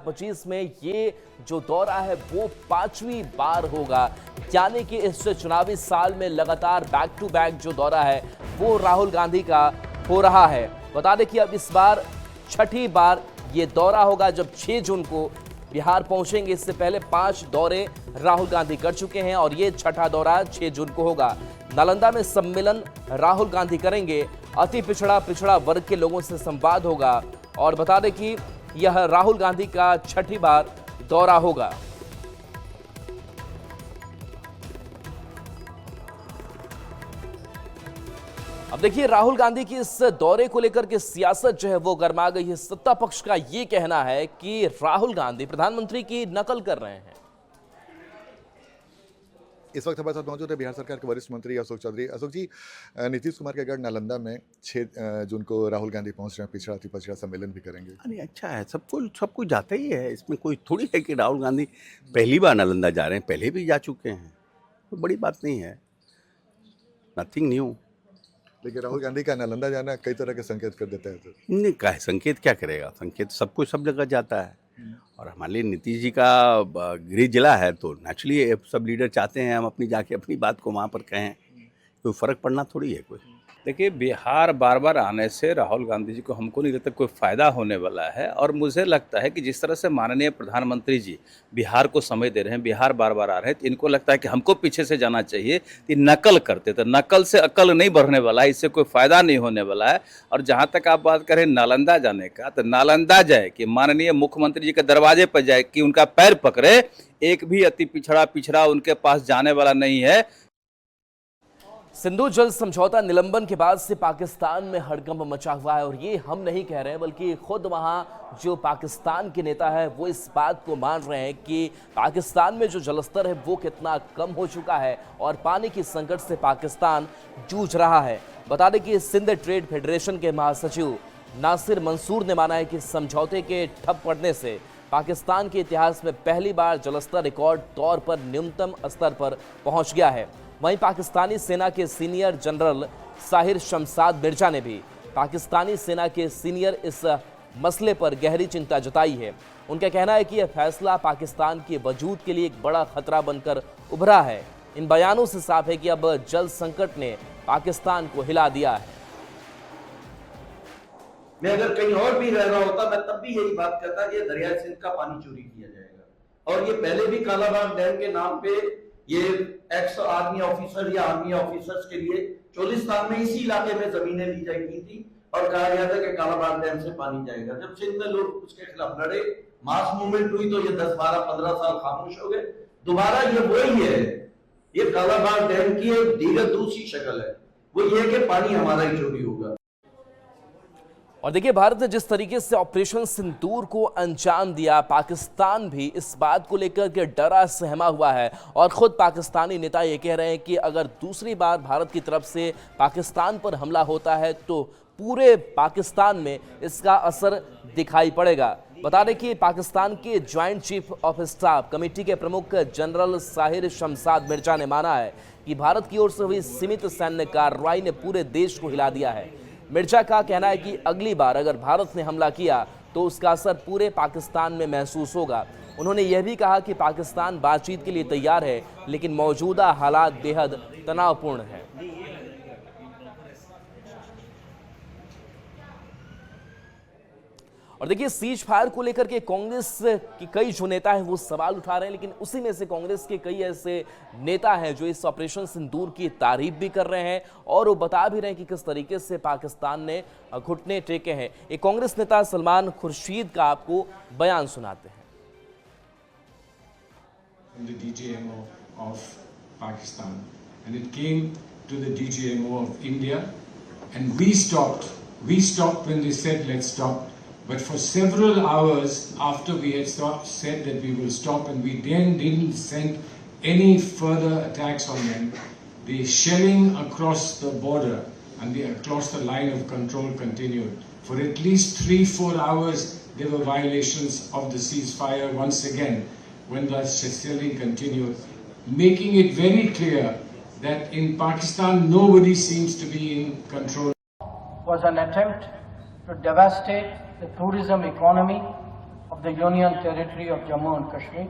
2025 में ये जो दौरा है वो 5वीं बार होगा, यानी कि इस चुनावी साल में लगातार बैक टू बैक जो दौरा है वो राहुल गांधी का हो रहा है। बता दें कि अब इस बार 6ठी बार ये दौरा होगा जब 6 जून को बिहार पहुंचेंगे। इससे पहले 5 दौरे राहुल गांधी कर चुके हैं और ये 6ठा दौरा 6 जून को होगा। नालंदा में सम्मेलन राहुल गांधी करेंगे, अति पिछड़ा वर्ग के लोगों से संवाद होगा और बता दें कि यह राहुल गांधी का 6ठी बार दौरा होगा। अब देखिए राहुल गांधी की इस दौरे को लेकर के सियासत जो है वो गर्मा गई है। सत्ता पक्ष का ये कहना है कि राहुल गांधी प्रधानमंत्री की नकल कर रहे हैं। इस वक्त हमारे साथ मौजूद है बिहार सरकार के वरिष्ठ मंत्री अशोक चौधरी। अशोक जी, नीतीश कुमार के गढ़ नालंदा में 6 जून को राहुल गांधी पहुंच रहे हैं, पिछड़ा अति पिछड़ा सम्मेलन भी करेंगे। अरे अच्छा है, सब कुछ जाता ही है, इसमें कोई थोड़ी है कि राहुल गांधी पहली बार नालंदा जा रहे हैं, पहले भी जा चुके हैं, तो बड़ी बात नहीं है, नथिंग न्यू। लेकिन राहुल गांधी का नालंदा जाना कई तरह के संकेत कर देता है। तो नहीं, क्या संकेत क्या करेगा, संकेत सबको सब जगह जाता है। और हमारे लिए नीतीश जी का गृह जिला है, तो नेचुरली सब लीडर चाहते हैं हम अपनी जाके अपनी बात को वहाँ पर कहें, कोई फर्क पड़ना थोड़ी है कोई। देखिए, बिहार बार बार आने से राहुल गांधी जी को हमको नहीं लगता कोई फ़ायदा होने वाला है। और मुझे लगता है कि जिस तरह से माननीय प्रधानमंत्री जी बिहार को समय दे रहे हैं, बिहार बार बार आ रहे हैं, तो इनको लगता है कि हमको पीछे से जाना चाहिए कि नकल करते, तो नकल से अकल नहीं बढ़ने वाला है, इससे कोई फ़ायदा नहीं होने वाला है। और जहाँ तक आप बात करें नालंदा जाने का, तो नालंदा जाए कि माननीय मुख्यमंत्री जी के दरवाजे पर जाए कि उनका पैर पकड़े, एक भी अति पिछड़ा उनके पास जाने वाला नहीं है। सिंधु जल समझौता निलंबन के बाद से पाकिस्तान में हड़कंप मचा हुआ है और ये हम नहीं कह रहे हैं बल्कि खुद वहां जो पाकिस्तान के नेता है वो इस बात को मान रहे हैं कि पाकिस्तान में जो जलस्तर है वो कितना कम हो चुका है और पानी की संकट से पाकिस्तान जूझ रहा है। बता दें कि सिंध ट्रेड फेडरेशन के महासचिव नासिर मंसूर ने माना है कि समझौते के ठप पड़ने से पाकिस्तान के इतिहास में पहली बार जलस्तर रिकॉर्ड तौर पर न्यूनतम स्तर पर पहुंच गया है। वहीं पाकिस्तानी सेना के सीनियर जनरल साहिर शमसाद मिर्जा ने भी पाकिस्तानी सेना के सीनियर इस मसले पर गहरी चिंता जताई है। उनका कहना है कि यह फैसला पाकिस्तान के वजूद के लिए एक बड़ा खतरा बनकर उभरा है। इन बयानों से साफ है कि अब जल संकट ने पाकिस्तान को हिला दिया है। मैं अगर कहीं और भी रह रहा होता मैं तब भी यही बात करता कि दरिया सिंध का पानी चोरी किया जाएगा। और ये पहले भी कालाबाग डैम के नाम पे ये एक्स आर्मी ऑफिसर या आर्मी ऑफिसर्स के लिए चोलिस्तान में इसी इलाके में जमीनें ली जाती थी और कहा गया था कि कालाबाग डैम से पानी जाएगा। जब सिंध में लोग उसके खिलाफ लड़े, मास मूवमेंट हुई, तो ये 10, 12, 15 साल खामोश हो गए। दोबारा ये वही है, ये कालाबाग डैम की एक दीगर दूसरी शक्ल है, वो ये कि पानी हमारा ही चोरी होगा। और देखिए भारत ने जिस तरीके से ऑपरेशन सिंदूर को अंजाम दिया, पाकिस्तान भी इस बात को लेकर के डरा सहमा हुआ है और खुद पाकिस्तानी नेता ये कह रहे हैं कि अगर दूसरी बार भारत की तरफ से पाकिस्तान पर हमला होता है तो पूरे पाकिस्तान में इसका असर दिखाई पड़ेगा। बता दें कि पाकिस्तान के joint chief of staff committee के प्रमुख जनरल साहिर शमसाद मिर्जा ने माना है कि भारत की ओर से हुई सीमित सैन्य कार्रवाई ने पूरे देश को हिला दिया है। मिर्जा का कहना है कि अगली बार अगर भारत ने हमला किया तो उसका असर पूरे पाकिस्तान में महसूस होगा। उन्होंने यह भी कहा कि पाकिस्तान बातचीत के लिए तैयार है लेकिन मौजूदा हालात बेहद तनावपूर्ण हैं। और देखिए सीज फायर को लेकर के कांग्रेस के कई जो नेता हैं वो सवाल उठा रहे हैं, लेकिन उसी में से कांग्रेस के कई ऐसे नेता हैं जो इस ऑपरेशन सिंदूर की तारीफ भी कर रहे हैं और वो बता भी रहे हैं कि किस तरीके से पाकिस्तान ने घुटने टेके हैं। एक कांग्रेस नेता सलमान खुर्शीद का आपको बयान सुनाते हैं। The DGMO of Pakistan and it came to the DGMO of India and we stopped when they said let's stop. But for several hours after we had said that we will stop and we then didn't send any further attacks on them, the shelling across the border and across the line of control continued. For at least 3-4 hours there were violations of the ceasefire once again when the shelling continued, making it very clear that in Pakistan nobody seems to be in control. Was an attempt to devastate the tourism economy of of the Union Territory of Jammu and Kashmir,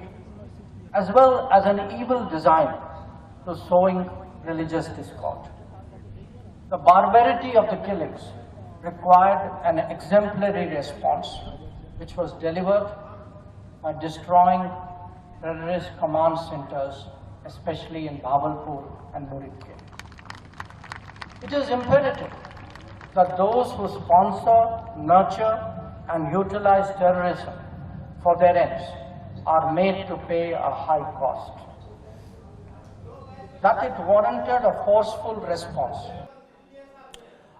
as well as an evil design to sowing religious discord. The barbarity of the killings required an exemplary response, which was delivered by destroying terrorist command centers, especially in Bhabalpur and Muridke. It is imperative that those who sponsor, nurture, and utilize terrorism for their ends are made to pay a high cost. That it warranted a forceful response.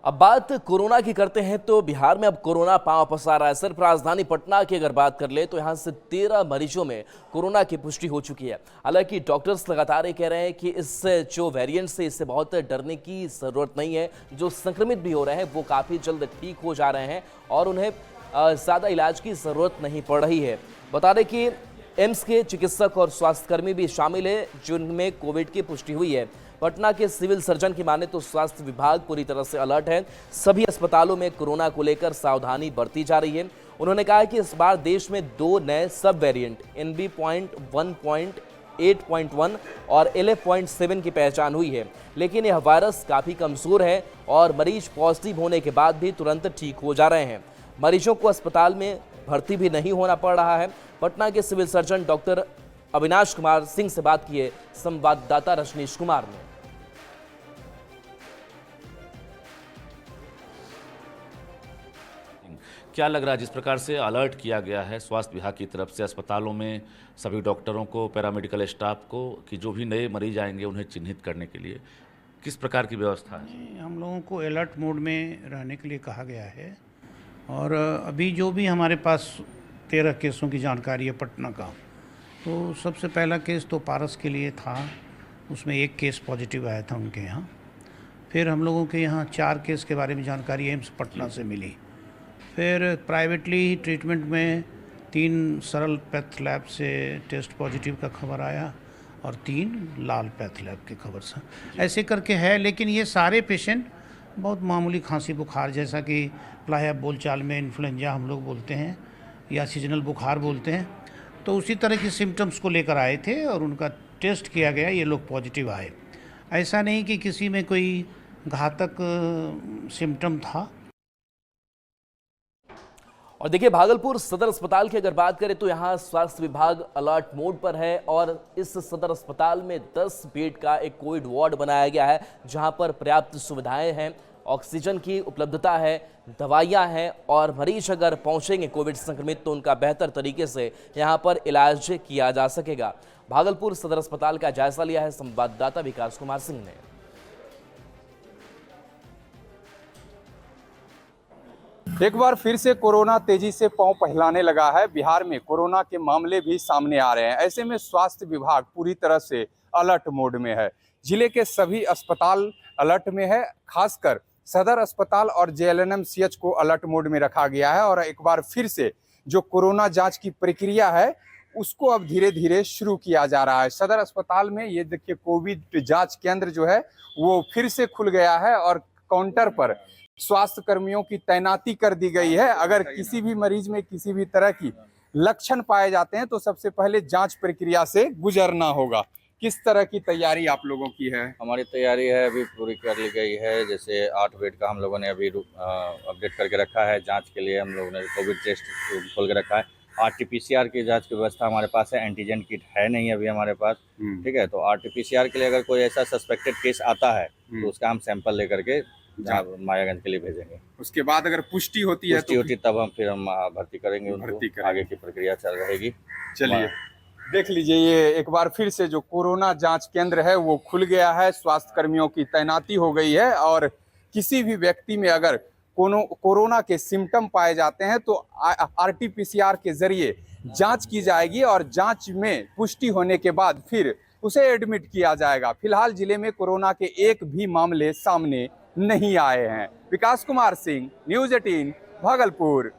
अब बात corona की करते हैं तो बिहार में अब corona पांव पसार रहा है। सिर्फ राजधानी पटना की अगर बात कर ले तो यहां से 13 मरीजों में कोरोना की पुष्टि हो चुकी है। हालांकि डॉक्टर्स लगातार ये कह रहे हैं कि इस जो वेरिएंट से इससे बहुत डरने की जरूरत नहीं है। जो संक्रमित भी हो रहे हैं वो काफी जल्द ठीक हो जा रहे हैं और उन्हें ज्यादा इलाज की जरूरत नहीं पड़ रही है। बता दें कि एम्स के चिकित्सक और स्वास्थ्यकर्मी भी शामिल है जिनमें कोविड की पुष्टि हुई है। पटना के सिविल सर्जन की माने तो स्वास्थ्य विभाग पूरी तरह से अलर्ट है। सभी अस्पतालों में कोरोना को लेकर सावधानी बरती जा रही है। उन्होंने कहा कि इस बार देश में 2 नए सब वेरिएंट NB.1.8.1 और 11.7 की पहचान हुई है, लेकिन यह वायरस काफ़ी कमज़ोर है और मरीज पॉजिटिव होने के बाद भी तुरंत ठीक हो जा रहे हैं। मरीजों को अस्पताल में भर्ती भी नहीं होना पड़ रहा है। पटना के civil surgeon doctor Avinash Kumar Singh से बात की है संवाददाता रजनीश कुमार ने। क्या लग रहा है जिस प्रकार से अलर्ट किया गया है स्वास्थ्य विभाग की तरफ से अस्पतालों में सभी डॉक्टरों को, पैरामेडिकल स्टाफ को कि जो भी नए मरीज आएंगे उन्हें चिन्हित करने के लिए किस प्रकार की व्यवस्था है? हम लोगों को अलर्ट मोड में रहने के लिए कहा गया है और अभी जो भी हमारे पास 13 केसों की जानकारी है पटना का, तो सबसे पहला केस तो पारस के लिए था, उसमें 1 केस पॉजिटिव आया था उनके यहाँ। फिर हम लोगों के यहाँ 4 केस के बारे में जानकारी एम्स पटना से मिली। फिर प्राइवेटली ट्रीटमेंट में 3 सरल पैथ लैब से टेस्ट पॉजिटिव का खबर आया और 3 लाल पैथ लैब की खबर से ऐसे करके है। लेकिन ये सारे पेशेंट बहुत मामूली खांसी बुखार, जैसा कि प्रायः बोलचाल में इन्फ्लुएंजा हम लोग बोलते हैं या सीजनल बुखार बोलते हैं, तो उसी तरह के सिम्टम्स को लेकर आए थे और उनका टेस्ट किया गया, ये लोग पॉजिटिव आए। ऐसा नहीं कि किसी में कोई घातक सिम्टम था। और देखिए, भागलपुर सदर अस्पताल की अगर बात करें तो यहाँ स्वास्थ्य विभाग अलर्ट मोड पर है और इस सदर अस्पताल में 10 बेड का एक कोविड वार्ड बनाया गया है, जहाँ पर पर्याप्त सुविधाएं हैं, ऑक्सीजन की उपलब्धता है, दवाइयाँ हैं और मरीज अगर पहुँचेंगे कोविड संक्रमित तो उनका बेहतर तरीके से यहाँ पर इलाज किया जा सकेगा। भागलपुर सदर अस्पताल का जायजा लिया है संवाददाता विकास कुमार सिंह ने। एक बार फिर से कोरोना तेजी से पांव फैलाने लगा है। बिहार में कोरोना के मामले भी सामने आ रहे हैं। ऐसे में स्वास्थ्य विभाग पूरी तरह से अलर्ट मोड में है। जिले के सभी अस्पताल अलर्ट में है, खासकर सदर अस्पताल और JLNM-CH को अलर्ट मोड में रखा गया है। और एक बार फिर से जो कोरोना जांच की प्रक्रिया है उसको अब धीरे धीरे शुरू किया जा रहा है। सदर अस्पताल में ये देखिए कोविड जांच केंद्र जो है वो फिर से खुल गया है और काउंटर पर स्वास्थ्य कर्मियों की तैनाती कर दी गई है। अगर किसी भी मरीज में किसी भी तरह की लक्षण पाए जाते हैं तो सबसे पहले जांच प्रक्रिया से गुजरना होगा। किस तरह की तैयारी आप लोगों की है? हमारी तैयारी है अभी पूरी कर ली गई है। जैसे 8 बेड का हम लोगों ने अभी अपडेट करके रखा है। जांच के लिए हम लोगों ने कोविड टेस्ट खोल के रखा है। RT-PCR की जांच की व्यवस्था हमारे पास है। एंटीजन किट है नहीं अभी हमारे पास, ठीक है। तो RT-PCR के लिए अगर कोई ऐसा सस्पेक्टेड केस आता है तो उसका हम सैंपल लेकर के मायागंज के लिए भेजेंगे। उसके बाद अगर पुष्टि होती है तो तब हम भर्ती करेंगे उनको। आगे की प्रक्रिया चल रहेगी। चलिए देख लीजिए, ये एक बार फिर से जो कोरोना जांच केंद्र है वो खुल गया है। स्वास्थ्य कर्मियों की तैनाती हो गई है और किसी भी व्यक्ति में अगर कोरोना के सिम्टम पाए जाते हैं तो RT-PCR के जरिए जांच की जाएगी और जांच में पुष्टि होने के बाद फिर उसे एडमिट किया जाएगा। फिलहाल जिले में कोरोना के एक भी मामले सामने नहीं आए हैं। विकास कुमार सिंह, न्यूज़ 18, भागलपुर।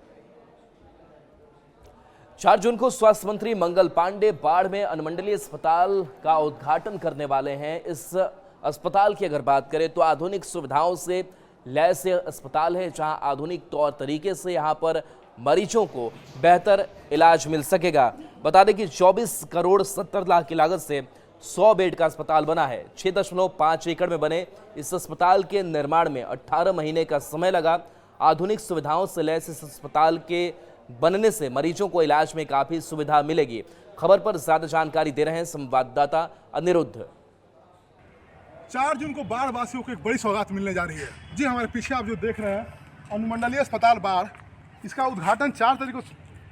4 जून को स्वास्थ्य मंत्री मंगल पांडे बाढ़ में अनुमंडलीय अस्पताल का उद्घाटन करने वाले हैं। इस अस्पताल की अगर बात करें तो आधुनिक सुविधाओं से लैस अस्पताल है, जहां आधुनिक तौर तरीके से यहां पर मरीजों को बेहतर इलाज मिल सकेगा। बता दें कि 24 करोड़ 70 लाख की लागत से 100 बेड का अस्पताल बना है। 6.5 एकड़ में बने इस अस्पताल के निर्माण में 18 महीने का समय लगा। आधुनिक सुविधाओं से लैस इस अस्पताल के बनने से मरीजों को इलाज में काफी सुविधा मिलेगी। खबर पर ज्यादा जानकारी दे रहे हैं संवाददाता अनिरुद्ध। 4 जून को बाढ़ वासियों को एक बड़ी सौगात मिलने जा रही है। जी हमारे पीछे आप जो देख रहे हैं अनुमंडलीय अस्पताल बाढ़, इसका उद्घाटन 4 तारीख को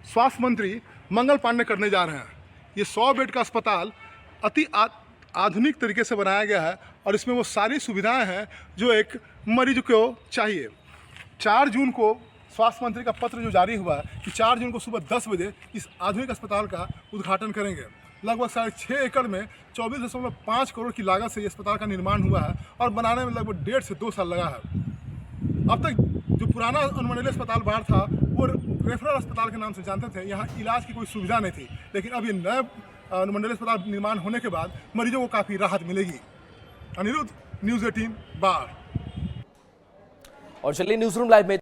स्वास्थ्य मंत्री मंगल पांडे करने जा रहे हैं। ये 100 बेड का अस्पताल अति आधुनिक तरीके से बनाया गया है और इसमें वो सारी सुविधाएं हैं जो एक मरीज को चाहिए। 4 जून को स्वास्थ्य मंत्री का पत्र जो जारी हुआ है कि 4 जून को सुबह 10 बजे इस आधुनिक अस्पताल का उद्घाटन करेंगे। लगभग 6.5 एकड़ में 24.5 करोड़ की लागत से ये अस्पताल का निर्माण हुआ है और बनाने में लगभग 1.5 से 2 साल लगा है। अब तक जो पुराना अनुमंडलीय अस्पताल बाढ़ था वो रेफरल अस्पताल के नाम से जानते थे। यहाँ इलाज की कोई सुविधा नहीं थी, लेकिन अब ये नए अनुमंडलीय अस्पताल निर्माण होने के बाद मरीजों को काफ़ी राहत मिलेगी। अनिरुद्ध, न्यूज़ 18 बाढ़। और चलिए न्यूज़ रूम लाइव में